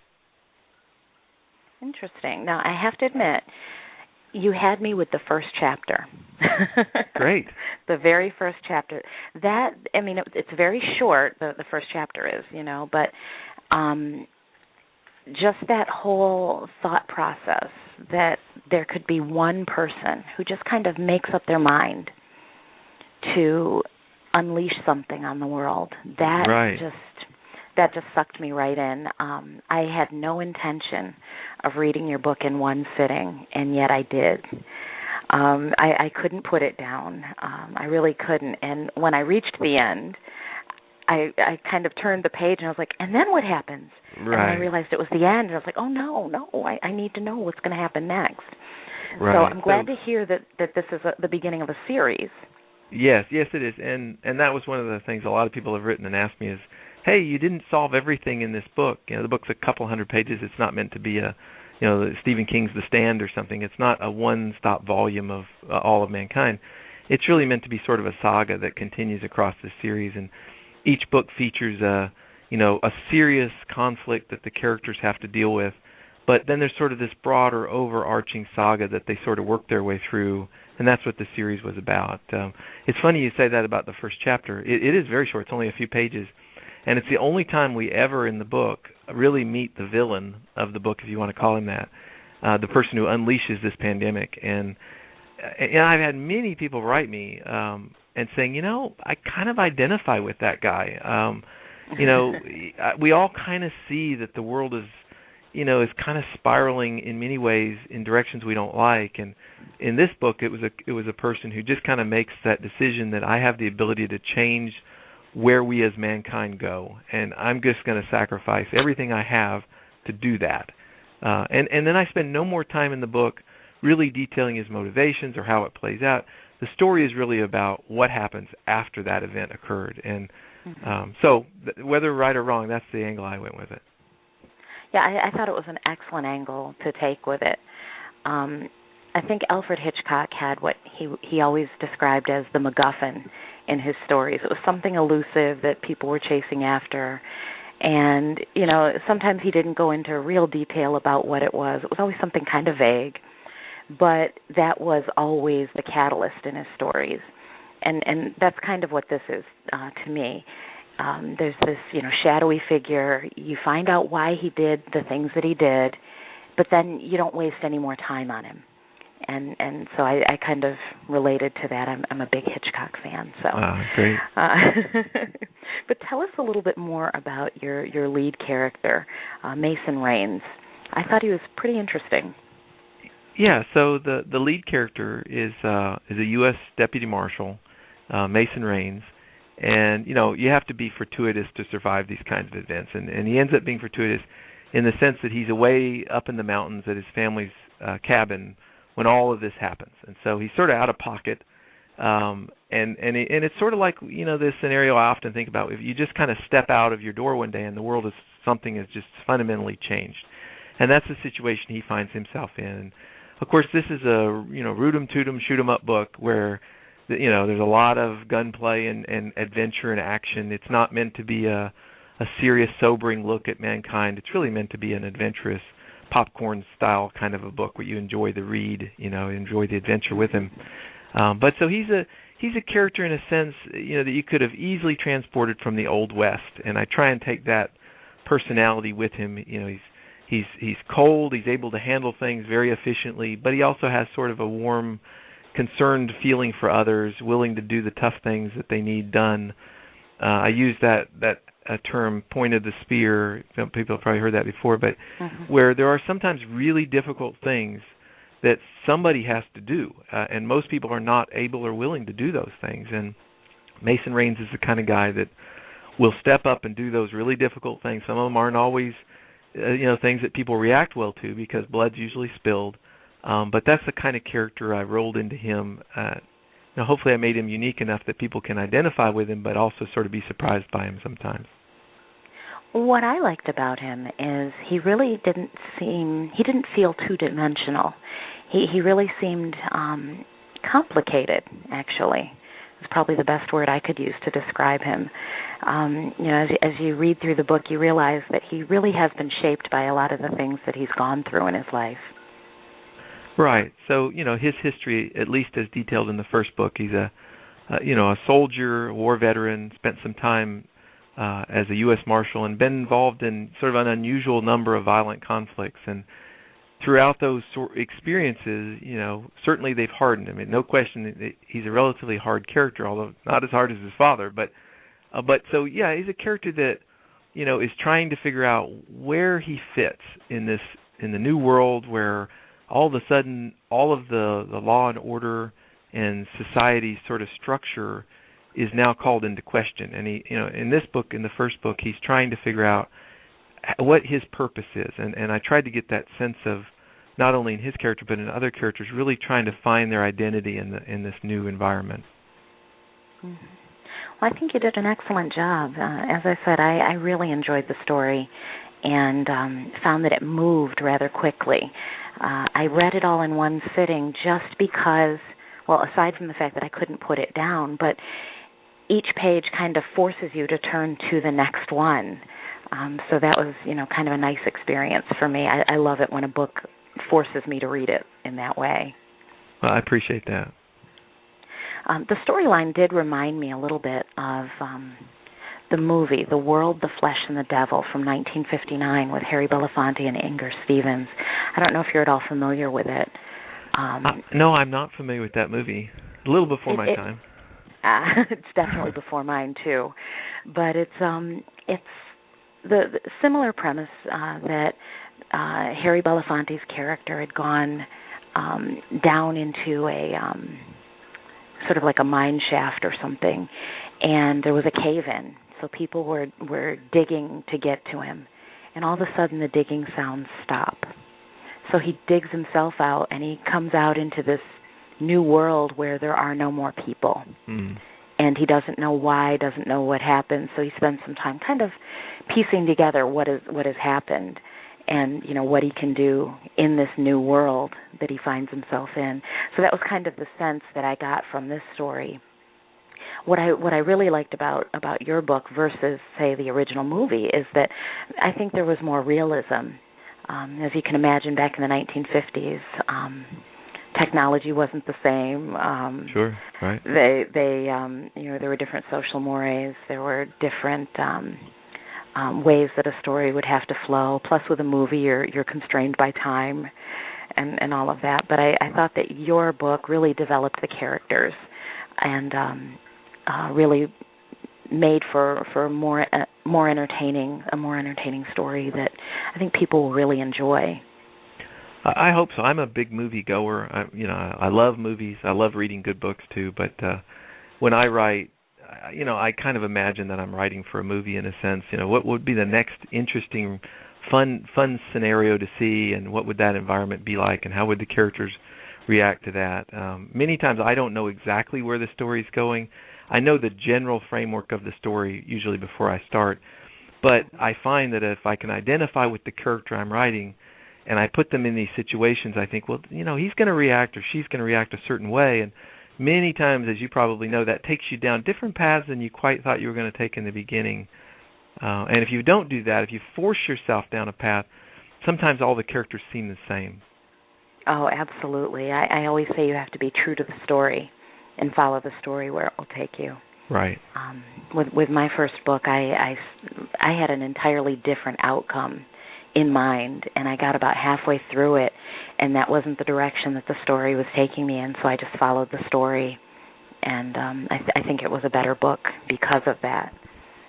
Interesting. Now, I have to admit, You had me with the first chapter. Great. The very first chapter. That, I mean, it's very short, the first chapter is, but just that whole thought process that there could be one person who just kind of makes up their mind to unleash something on the world. That just sucked me right in. I had no intention of reading your book in one sitting, and yet I did. I couldn't put it down. I really couldn't. And when I reached the end, I kind of turned the page, and I was like, and then what happens? Right. And I realized it was the end, and I was like, oh, no, I need to know what's going to happen next. Right. So I'm glad to hear that this is the beginning of a series. Yes, it is. And that was one of the things a lot of people have written and asked me is, hey, you didn't solve everything in this book. The book's a couple hundred pages. It's not meant to be Stephen King's The Stand or something. It's not a one-stop volume of all of mankind. It's really meant to be sort of a saga that continues across the series, and each book features a serious conflict that the characters have to deal with, but then there's sort of this broader overarching saga that they sort of work their way through, and that's what the series was about. It's funny you say that about the first chapter. It is very short. It's only a few pages, and it's the only time we ever in the book really meet the villain of the book, if you want to call him that, the person who unleashes this pandemic. And I've had many people write me and saying, I kind of identify with that guy. We all kind of see that the world is kind of spiraling in many ways in directions we don't like. And in this book, it was a person who just kind of makes that decision that I have the ability to change where we as mankind go, and I'm just going to sacrifice everything I have to do that. And then I spend no more time in the book really detailing his motivations or how it plays out. The story is really about what happens after that event occurred. And so whether right or wrong, that's the angle I went with it. Yeah, I thought it was an excellent angle to take with it. I think Alfred Hitchcock had what he always described as the MacGuffin in his stories. It was something elusive that people were chasing after. And, sometimes he didn't go into real detail about what it was. It was always something kind of vague. But that was always the catalyst in his stories. And that's kind of what this is to me. There's this, shadowy figure. You find out why he did the things that he did, but then you don't waste any more time on him. And so I kind of related to that. I'm a big Hitchcock fan. So great. But tell us a little bit more about your lead character, Mason Raines. I thought he was pretty interesting. Yeah. So the lead character is a U.S. Deputy Marshal, Mason Raines, and you have to be fortuitous to survive these kinds of events, and he ends up being fortuitous in the sense that he's away up in the mountains at his family's cabin when all of this happens, and so he's sort of out of pocket, and it's sort of like this scenario I often think about. If you just kind of step out of your door one day and the world has just fundamentally changed, and that's the situation he finds himself in. And of course, this is a root 'em, toot 'em, shoot 'em up book where there's a lot of gunplay and adventure and action. It's not meant to be a serious, sobering look at mankind. It's really meant to be an adventurous, popcorn-style kind of a book where you enjoy the read, enjoy the adventure with him. But so he's a character in a sense, that you could have easily transported from the Old West, and I try and take that personality with him. He's cold. He's able to handle things very efficiently, but he also has sort of a warm, concerned feeling for others, willing to do the tough things that they need done. I use that term, point of the spear. People have probably heard that before, but where there are sometimes really difficult things that somebody has to do, and most people are not able or willing to do those things. And Mason Raines is the kind of guy that will step up and do those really difficult things. Some of them aren't always things that people react well to because blood's usually spilled. But that's the kind of character I rolled into him. Hopefully I made him unique enough that people can identify with him, but also sort of be surprised by him sometimes. What I liked about him is he really didn't feel two-dimensional. He really seemed complicated, actually. It's probably the best word I could use to describe him. As you read through the book, you realize that he really has been shaped by a lot of the things that he's gone through in his life. Right. So, his history, at least as detailed in the first book, he's a soldier, a war veteran, spent some time as a U.S. Marshal and been involved in sort of an unusual number of violent conflicts. And throughout those experiences, certainly they've hardened him. No question, he's a relatively hard character, although not as hard as his father. But so yeah, he's a character that is trying to figure out where he fits in the new world, where all of a sudden all of the law and order and society's sort of structure is now called into question. And he, in this book, in the first book, he's trying to figure out what his purpose is. And I tried to get that sense of, not only in his character but in other characters, really trying to find their identity in this new environment. Mm-hmm. Well, I think you did an excellent job. As I said, I really enjoyed the story and found that it moved rather quickly. I read it all in one sitting just because, well, aside from the fact that I couldn't put it down, but each page kind of forces you to turn to the next one. So that was, kind of a nice experience for me. I love it when a book forces me to read it in that way. Well, I appreciate that. The storyline did remind me a little bit of the movie, The World, the Flesh, and the Devil from 1959 with Harry Belafonte and Inger Stevens. I don't know if you're at all familiar with it. No, I'm not familiar with that movie. A little before my time. It's definitely before mine too, but it's the similar premise that Harry Belafonte's character had gone down into a sort of like a mine shaft or something, and there was a cave-in, so people were digging to get to him, and all of a sudden the digging sounds stop. So he digs himself out, and he comes out into this new world where there are no more people. Mm. And he doesn't know why, doesn't know what happened, so he spends some time kind of piecing together what has happened and, what he can do in this new world that he finds himself in. So that was kind of the sense that I got from this story. What I really liked about your book versus, say, the original movie is that I think there was more realism. As you can imagine, back in the 1950s, technology wasn't the same. Sure, right. They there were different social mores. There were different ways that a story would have to flow. Plus, with a movie, you're constrained by time and all of that. But I thought that your book really developed the characters and really made for a more entertaining story that I think people will really enjoy. I hope so. I'm a big movie goer. I love movies. I love reading good books too. But when I write, I kind of imagine that I'm writing for a movie in a sense. What would be the next interesting, fun scenario to see, and what would that environment be like, and how would the characters react to that? Many times I don't know exactly where the story's going. I know the general framework of the story usually before I start, but I find that if I can identify with the character I'm writing, and I put them in these situations, I think, well, he's going to react or she's going to react a certain way. And many times, as you probably know, that takes you down different paths than you quite thought you were going to take in the beginning. And if you don't do that, if you force yourself down a path, sometimes all the characters seem the same. Oh, absolutely. I always say you have to be true to the story and follow the story where it will take you. Right. With my first book, I had an entirely different outcome in mind, and I got about halfway through it, and that wasn't the direction that the story was taking me in, so I just followed the story, and I think it was a better book because of that.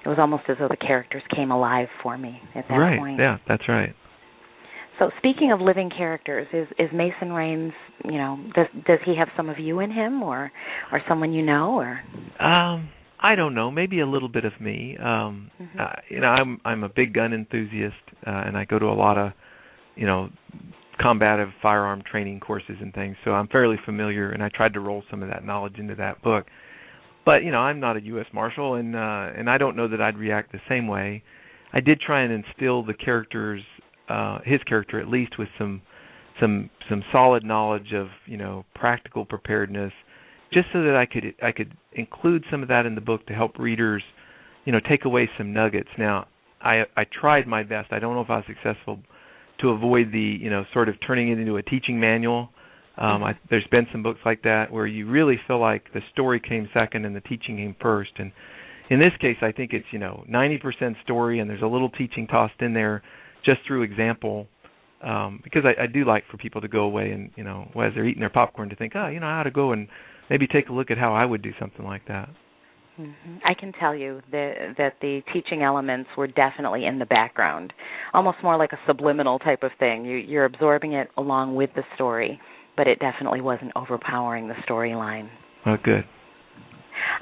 It was almost as though the characters came alive for me at that point. Right, yeah, that's right. So speaking of living characters, is Mason Rains, does he have some of you in him, or someone you know, or? I don't know. Maybe a little bit of me. I'm a big gun enthusiast, and I go to a lot of, combative firearm training courses and things. So I'm fairly familiar, and I tried to roll some of that knowledge into that book. But I'm not a U.S. Marshal, and I don't know that I'd react the same way. I did try and instill the characters, his character at least, with some solid knowledge of practical preparedness, just so that I could include some of that in the book to help readers, take away some nuggets. Now, I tried my best. I don't know if I was successful to avoid the, sort of turning it into a teaching manual, There's been some books like that where you really feel like the story came second and the teaching came first. And in this case, I think it's 90% story and there's a little teaching tossed in there just through example. Because I do like for people to go away and as they're eating their popcorn to think, I ought to go and maybe take a look at how I would do something like that. Mm-hmm. I can tell you that the teaching elements were definitely in the background, almost more like a subliminal type of thing. You're absorbing it along with the story, but it definitely wasn't overpowering the storyline. Oh, good.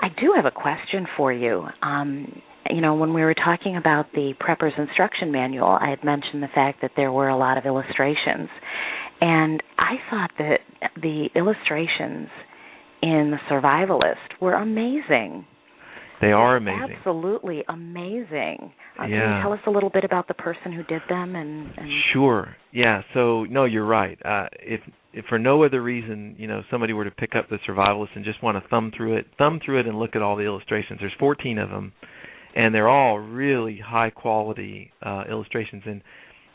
I do have a question for you. When we were talking about the Prepper's Instruction Manual, I had mentioned the fact that there were a lot of illustrations, and I thought that the illustrations in the Survivalist were amazing. They are amazing. Absolutely amazing. Yeah. Can you tell us a little bit about the person who did them? Sure. Yeah. So, no, you're right. If for no other reason, somebody were to pick up the Survivalist and just want to thumb through it and look at all the illustrations. There's 14 of them, and they're all really high quality illustrations.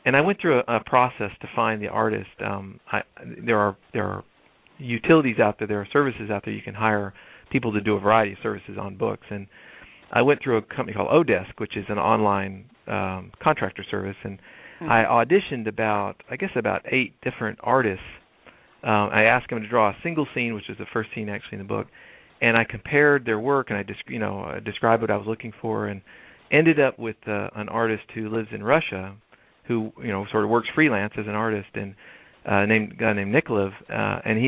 And I went through a process to find the artist. There are utilities out there. There are services out there you can hire people to do a variety of services on books. And I went through a company called Odesk, which is an online contractor service, and I auditioned about 8 different artists. I asked them to draw a single scene, which is the first scene actually in the book, and I compared their work and I described what I was looking for, and ended up with an artist who lives in Russia, who sort of works freelance as an artist, and a guy named Nikolov, and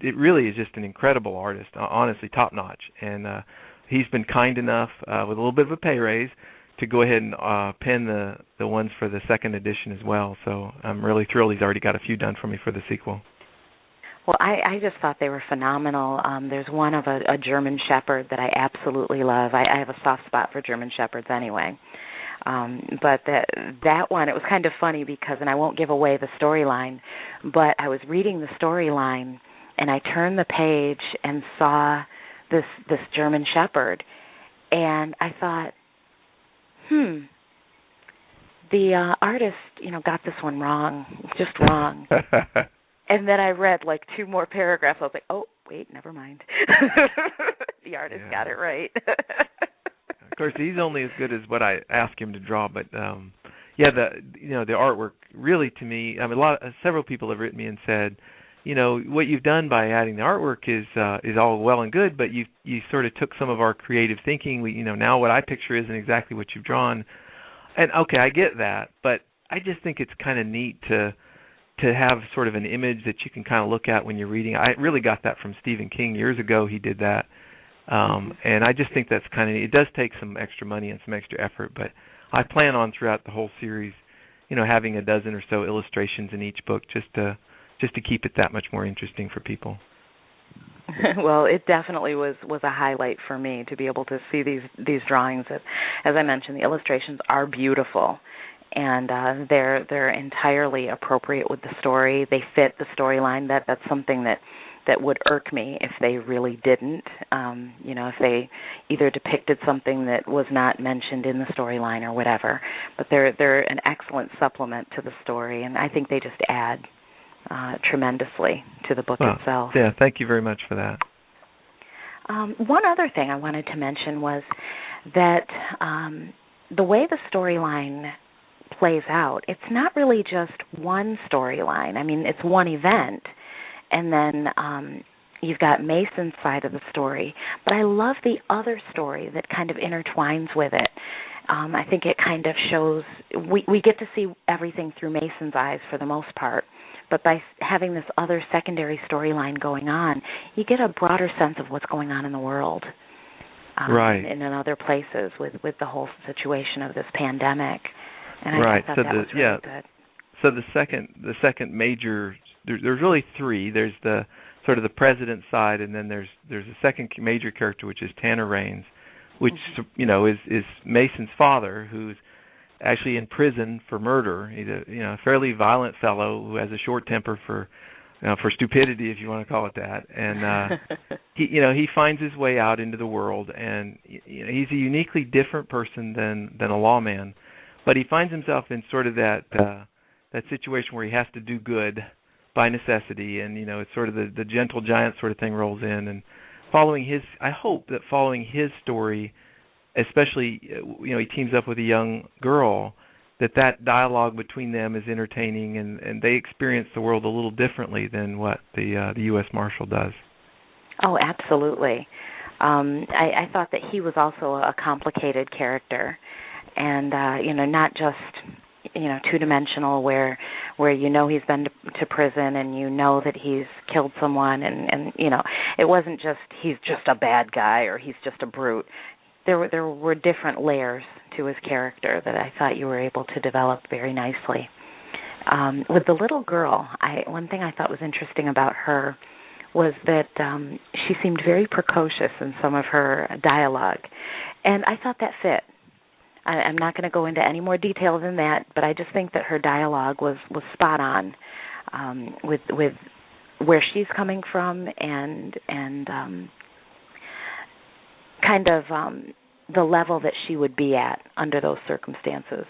it really is just an incredible artist, honestly top notch, and he's been kind enough with a little bit of a pay raise to go ahead and pen the ones for the second edition as well. So I'm really thrilled he's already got a few done for me for the sequel. Well, I just thought they were phenomenal. There's one of a German Shepherd that I absolutely love. I have a soft spot for German Shepherds anyway. But that one, it was kind of funny because, and I won't give away the storyline, but I was reading the storyline and I turned the page and saw this German Shepherd, and I thought, the artist, got this one wrong, just wrong. And then I read 2 more paragraphs. I was like, oh, wait, never mind. The artist got it right. Of course, he's only as good as what I ask him to draw, but the artwork really, to me, several people have written me and said, what you've done by adding the artwork is all well and good, but you sort of took some of our creative thinking. Now what I picture isn't exactly what you've drawn, and okay, I get that, but I just think it's kind of neat to have sort of an image that you can kind of look at when you're reading. I really got that from Stephen King years ago. He did that. And I just think that's kind of, it does take some extra money and some extra effort, but I plan on throughout the whole series, having a dozen or so illustrations in each book just to keep it that much more interesting for people. Well, it definitely was a highlight for me to be able to see these drawings. As I mentioned, the illustrations are beautiful, and they're entirely appropriate with the story. They fit the storyline. That's something that would irk me if they really didn't. If they either depicted something that was not mentioned in the storyline or whatever. But they're an excellent supplement to the story, and I think they just add tremendously to the book itself. Yeah, thank you very much for that. One other thing I wanted to mention was that the way the storyline plays out, it's not really just one storyline. I mean, it's one event, and then you've got Mason's side of the story. But I love the other story that kind of intertwines with it. I think it kind of shows, we get to see everything through Mason's eyes for the most part, but by having this other secondary storyline going on, you get a broader sense of what's going on in the world. Right. And in other places with the whole situation of this pandemic. And right. I thought that was really good. So the second major, there's really 3. There's the sort of the president side, and then there's a second major character, which is Tanner Raines, which is Mason's father, who's actually in prison for murder. He's a fairly violent fellow who has a short temper for stupidity, if you want to call it that. And he finds his way out into the world, and he's a uniquely different person than a lawman, but he finds himself in sort of that situation where he has to do good by necessity, and it's sort of the gentle giant sort of thing rolls in, and I hope that following his story, especially he teams up with a young girl, that dialogue between them is entertaining, and they experience the world a little differently than what the U.S. Marshal does. Oh, absolutely. I thought that he was also a complicated character, and not just two-dimensional, where he's been to prison and that he's killed someone, and it wasn't just he's just a bad guy or he's just a brute. There were different layers to his character that I thought you were able to develop very nicely. With the little girl, one thing I thought was interesting about her was that she seemed very precocious in some of her dialogue, and I thought that fit. I'm not going to go into any more detail than that, but I just think that her dialogue was spot on with where she's coming from and kind of the level that she would be at under those circumstances.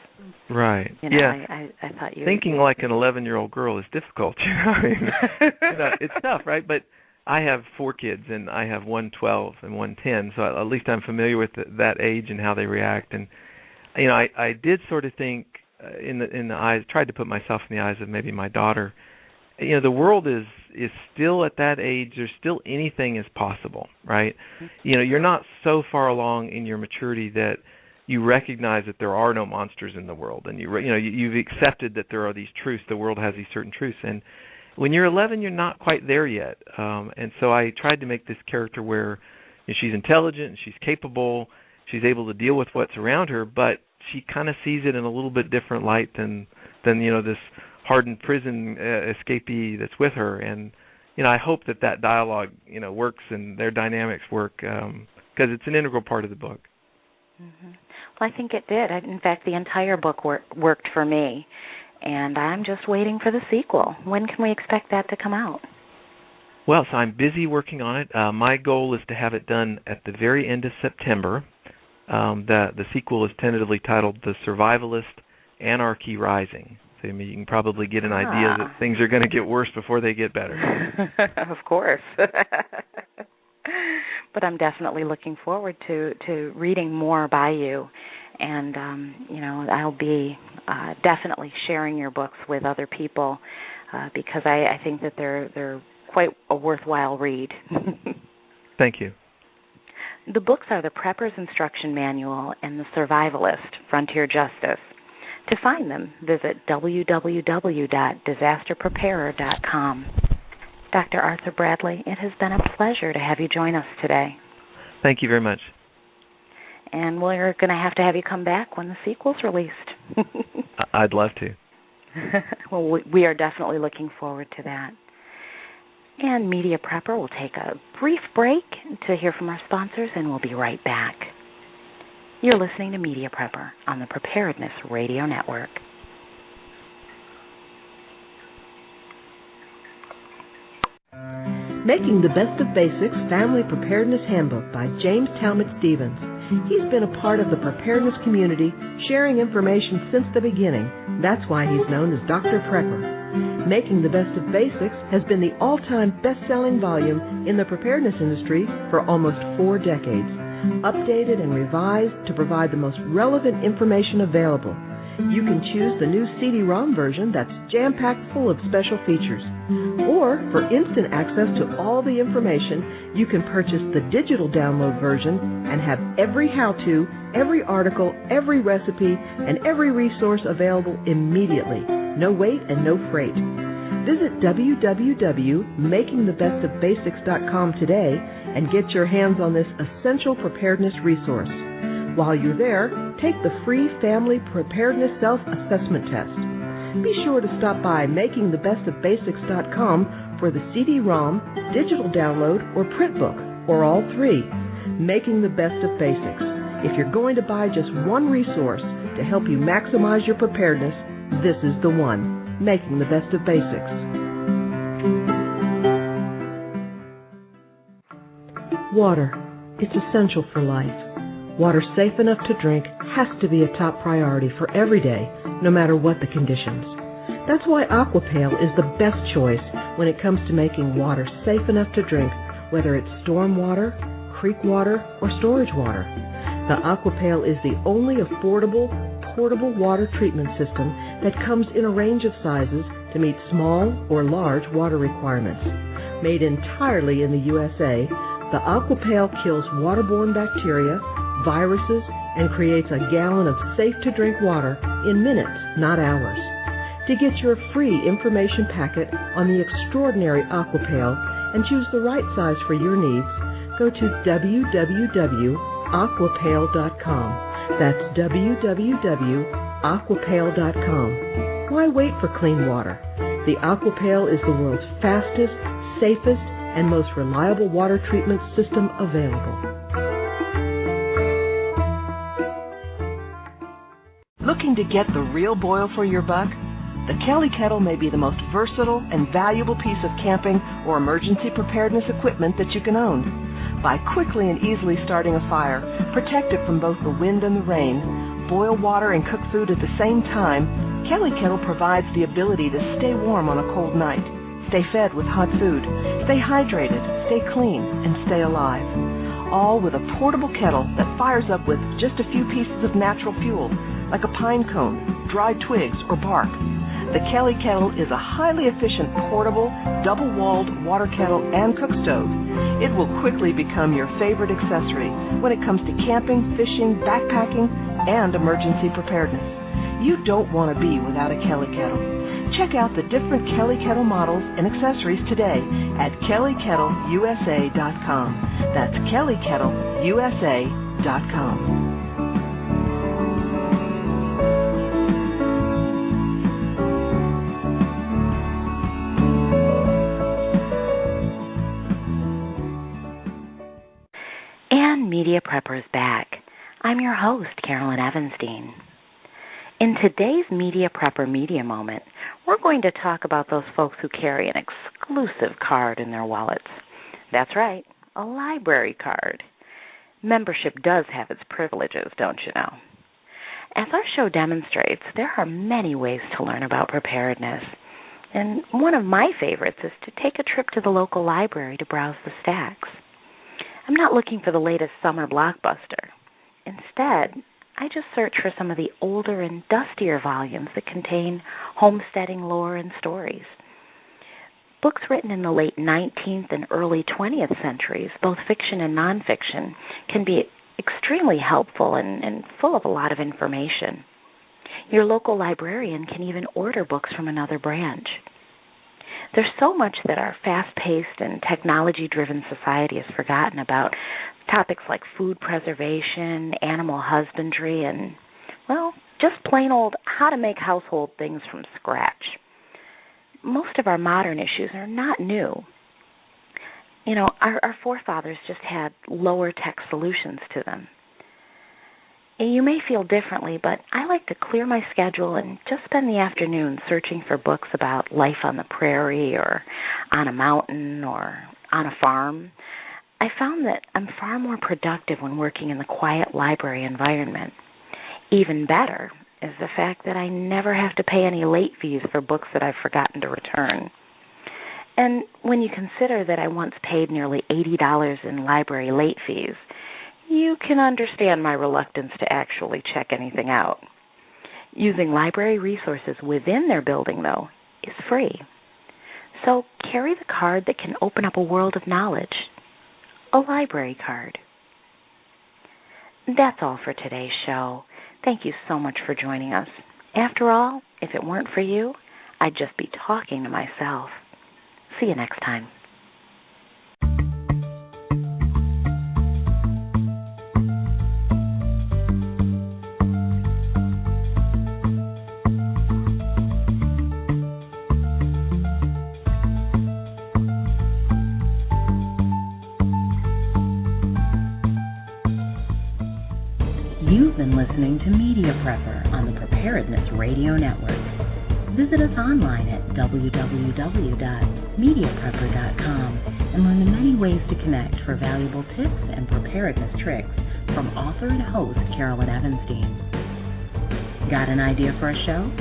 Right. I thought you thinking like an 11-year-old girl is difficult. It's tough, right? But I have 4 kids, and I have one 12 and one 10, so at least I'm familiar with that age and how they react. And I did sort of think in the eyes, tried to put myself in the eyes of maybe my daughter. The world is still at that age. There's still anything is possible, right? You're not so far along in your maturity that you recognize that there are no monsters in the world, and you've accepted that there are these truths. The world has these certain truths, and when you're 11, you're not quite there yet. And so I tried to make this character where she's intelligent and she's capable. She's able to deal with what's around her, but she kind of sees it in a little bit different light than this hardened prison escapee that's with her. And I hope that dialogue works and their dynamics work, because it's an integral part of the book. Mm-hmm. Well, I think it did. In fact, the entire book worked for me, and I'm just waiting for the sequel. When can we expect that to come out? Well, so I'm busy working on it. My goal is to have it done at the very end of September. The sequel is tentatively titled The Survivalist, Anarchy Rising. So you can probably get an idea that things are going to get worse before they get better. Of course. But I'm definitely looking forward to reading more by you. And, I'll be definitely sharing your books with other people because I think that they're quite a worthwhile read. Thank you. The books are The Prepper's Instruction Manual and The Survivalist, Frontier Justice. To find them, visit www.disasterpreparer.com. Dr. Arthur Bradley, it has been a pleasure to have you join us today. Thank you very much. And we're going to have you come back when the sequel's released. I'd love to. Well, we are definitely looking forward to that. And Media Prepper will take a brief break to hear from our sponsors, and we'll be right back. You're listening to Media Prepper on the Preparedness Radio Network. Making the Best of Basics Family Preparedness Handbook by James Talmadge Stevens. He's been a part of the preparedness community, sharing information since the beginning. That's why he's known as Dr. Prepper. Making the Best of Basics has been the all-time best-selling volume in the preparedness industry for almost 4 decades, updated and revised to provide the most relevant information available. You can choose the new CD-ROM version that's jam-packed full of special features. Or, for instant access to all the information, you can purchase the digital download version and have every how-to, every article, every recipe, and every resource available immediately. No wait and no freight. Visit www.makingthebestofbasics.com today and get your hands on this essential preparedness resource. While you're there, take the free Family Preparedness Self-Assessment Test. Be sure to stop by makingthebestofbasics.com for the CD-ROM, digital download, or print book, or all 3. Making the Best of Basics. If you're going to buy just one resource to help you maximize your preparedness, this is the one. Making the Best of Basics. Water. It's essential for life. Water safe enough to drink has to be a top priority for every day, no matter what the conditions. That's why Aquapale is the best choice when it comes to making water safe enough to drink, whether it's storm water, creek water, or storage water. The Aquapale is the only affordable, portable water treatment system that comes in a range of sizes to meet small or large water requirements. Made entirely in the USA, the Aquapale kills waterborne bacteria, viruses, and creates a gallon of safe-to-drink water in minutes, not hours. To get your free information packet on the extraordinary Aquapale and choose the right size for your needs, go to www.aquapale.com. That's www.aquapale.com. Why wait for clean water? The Aquapale is the world's fastest, safest, and most reliable water treatment system available. Looking to get the real boil for your buck? The Kelly Kettle may be the most versatile and valuable piece of camping or emergency preparedness equipment that you can own. By quickly and easily starting a fire, protect it from both the wind and the rain, boil water and cook food at the same time, Kelly Kettle provides the ability to stay warm on a cold night, stay fed with hot food, stay hydrated, stay clean, and stay alive. All with a portable kettle that fires up with just a few pieces of natural fuel, like a pine cone, dried twigs, or bark. The Kelly Kettle is a highly efficient, portable, double-walled water kettle and cook stove. It will quickly become your favorite accessory when it comes to camping, fishing, backpacking, and emergency preparedness. You don't want to be without a Kelly Kettle. Check out the different Kelly Kettle models and accessories today at KellyKettleUSA.com. That's KellyKettleUSA.com. Media Preppers back. I'm your host, Carolyn Evans-Dean. In today's Media Prepper Media Moment, we're going to talk about those folks who carry an exclusive card in their wallets. That's right, a library card. Membership does have its privileges, don't you know? As our show demonstrates, there are many ways to learn about preparedness. And one of my favorites is to take a trip to the local library to browse the stacks. I'm not looking for the latest summer blockbuster. Instead, I just search for some of the older and dustier volumes that contain homesteading lore and stories. Books written in the late 19th and early 20th centuries, both fiction and nonfiction, can be extremely helpful and full of a lot of information. Your local librarian can even order books from another branch. There's so much that our fast-paced and technology-driven society has forgotten about, topics like food preservation, animal husbandry, and, well, just plain old how to make household things from scratch. Most of our modern issues are not new. You know, our forefathers just had lower-tech solutions to them. You may feel differently, but I like to clear my schedule and just spend the afternoon searching for books about life on the prairie or on a mountain or on a farm. I found that I'm far more productive when working in the quiet library environment. Even better is the fact that I never have to pay any late fees for books that I've forgotten to return. And when you consider that I once paid nearly $80 in library late fees, you can understand my reluctance to actually check anything out. Using library resources within their building, though, is free. So carry the card that can open up a world of knowledge, a library card. That's all for today's show. Thank you so much for joining us. After all, if it weren't for you, I'd just be talking to myself. See you next time. You've been listening to Media Prepper on the Preparedness Radio Network. Visit us online at www.mediaprepper.com and learn the many ways to connect for valuable tips and preparedness tricks from author and host Carolyn Evans-Dean. Got an idea for a show?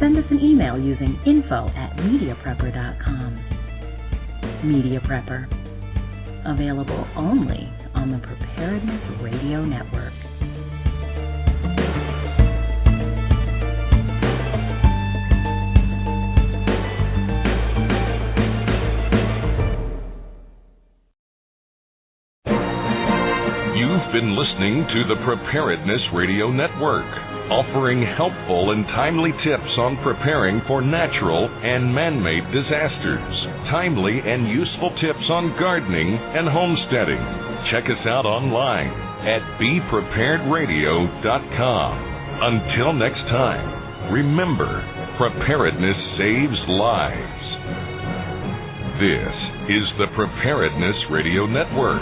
Send us an email using info@mediaprepper.com. Media Prepper. Available only on the Preparedness Radio Network. You've been listening to the Preparedness Radio Network, offering helpful and timely tips on preparing for natural and man-made disasters. Timely and useful tips on gardening and homesteading. Check us out online at bepreparedradio.com. Until next time, remember, preparedness saves lives. This is the Preparedness Radio Network.